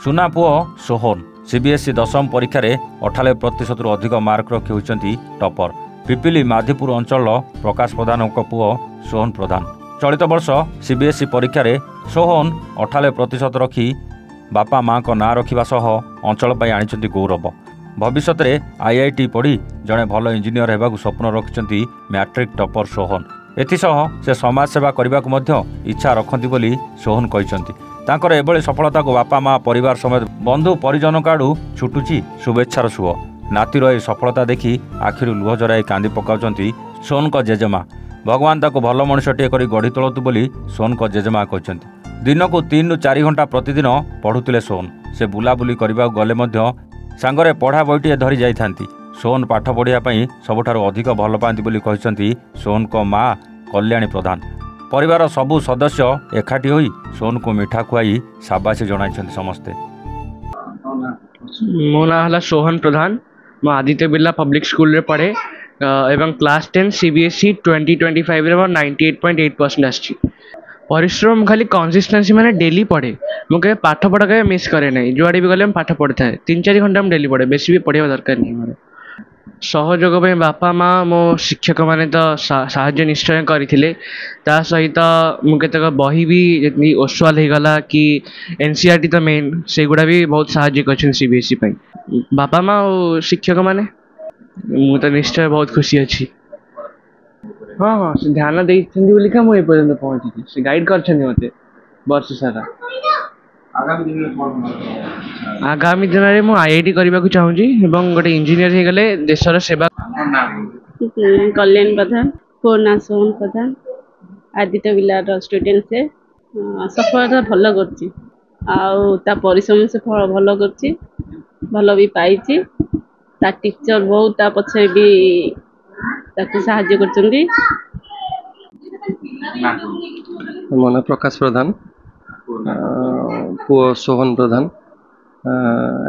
ସୁନା ପୁଅ ସୋହନ सीबीएसई दशम परीक्षार 98% अधिक मार्क रखी होती टपर। पिपिली माधीपुर अंचल प्रकाश प्रधान पुओ सोहन प्रधान। चलित वर्ष सीबीएसई परीक्षार सोहन 98% रखी बापा माँ को ना रखा सह अंचल आनी गौरव। भविष्य में आईआईटी पढ़ी जड़े भल इंजीनियर होगा स्वप्न रखिंट मैट्रिक टपर सोहन। एथिसह से समाज सेवा करने को इच्छा रखती बोली सोहन कहते। तांकर एभली सफलता को बापा माँ परिवार समेत बंधु परिजन आड़ू छुटुची शुभेच्छार सुओ। नातीर यह सफलता देखी आखिरू लुह जराई कांदी पकाउछंती सोहन को जेजेमा। भगवान ताको भल मनुष्यटे करी गढ़ी तोलतु बोली सोहन को जेजेमा कहते। दिन को 3 ରୁ 4 घंटा प्रतिदिन पढ़ुतिले सोहन। से बुलाबुली करने गले सांगरे पढ़ा बईटे धरी जाइथांती। सोहन पाठ पढ़िया सबुठारु अधिक भल पाती बोली कहते सोहन को माँ कल्याणी प्रधान। परिवार सबु सदस्य एकाठी होई सोहन को मिठा खुआई शाबाशी जणाइछन्ति समस्ते। मो ना हला सोहन प्रधान। मो आदित्य बिरला पब्लिक स्कूल रे पढ़े एवं क्लास 10 सीबीएसई 2025 रे 98.8% आछि। परिश्रम खाली कंसिस्टेंसी माने डेली पढ़े। मुझे पाठ पढ़ा के मिस करे नहीं। जुआड़ी भी गले पाठ पढ़ी था 3-4 घंटा डेली पढ़े। बेसी भी पढ़ा दरकार नहीं। मोर सहयोग में बापा माँ मो शिक्षक मैंने तो साहाय्य निश्चय करते। सहित मुझे बही भी ओसवाल हो गला कि एनसीईआरटी तो मेन से गुड़ा भी बहुत साहाय्य कर सीबीएसई बापा माँ और शिक्षक मैंने मु तो निश्चय बहुत खुशी अच्छी। हाँ हाँ से ध्यान देका मुझे पर्यटन पहुँची से गाइड कर मत वर्ष सारा। आगामी दिन में मुझे आईआईटी करने को चाहूँगी एवं गोटे इंजीनियर हो गले देशर सेवा। कल्याण प्रधान पूर्णा सोहन प्रधान आदित्य बिरला स्टूडेंट से सफलता भल कर परिश्रम से फल भल कर भल भी पाई। टीचर बहुत पछे भी साहाय्य कर। मो ना प्रकाश प्रधान पुओ सोहन प्रधान।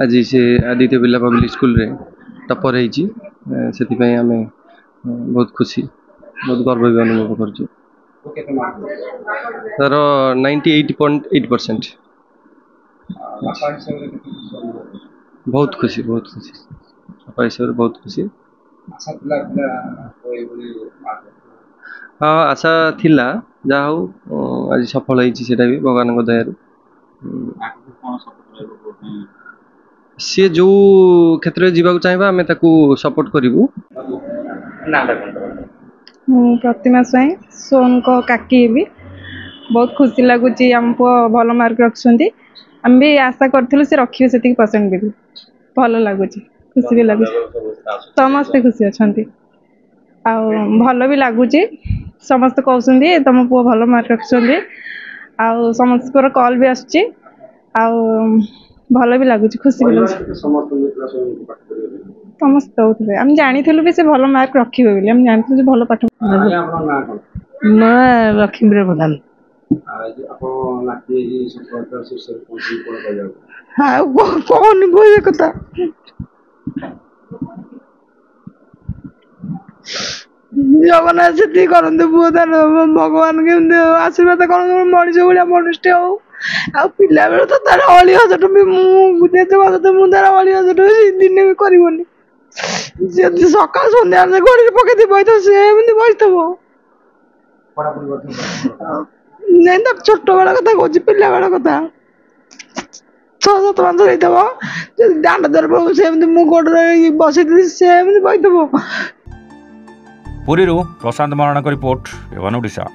आज से आदित्य बिरला पब्लिक स्कूल रे टपर होती से आम बहुत खुशी बहुत गर्व भी अनुभव कर। तार 98.8%। बहुत खुशी बहुत खुशी हिसाब से बहुत खुशी। हाँ आशा थिला जहा हो आज सफल होती भी भगवान दयारू। सी जो क्षेत्र में जावाक चाहिए आम सपोर्ट करूँ। प्रतिमा स्वाई सोहन को काकी भी बहुत खुशी लगुच। आम पु भल मार्क रखुंट आम भी आशा करूँ से रखिए से परसेंट भी भल लगुच खुशी भी लगुच। समस्ते खुशी अच्छा भल भी लगुच। समस्त कहते तुम पु भल मार्क रखुंट समस्त कॉल भी आसुची भल भी लगुच खुशी भी लगुच। समस्त होते आम जानी भी से भल मार्क रखिए बोली आम जानी भल पाठ। लक्ष्मी प्रधान। हाँ कौन बोल कथा जगन्नाथ से करते पुओ तार भगवान के आशीर्वाद कर मनीष भाया मनुष्य हो आ पिला बेल तो तार 80,000 भी मुझे तार 80,000 दिन भी करनी जी सका सन्ध्या गड़ी पकई बही से बही थो नहीं तो छोट बेला कथा कह पिला बेला कथा 6-7 मास दांड द्वार से गोड़ बसई से बही थो। पुरी प्रशांत महाराणा रिपोर्ट एवन ओडिशा।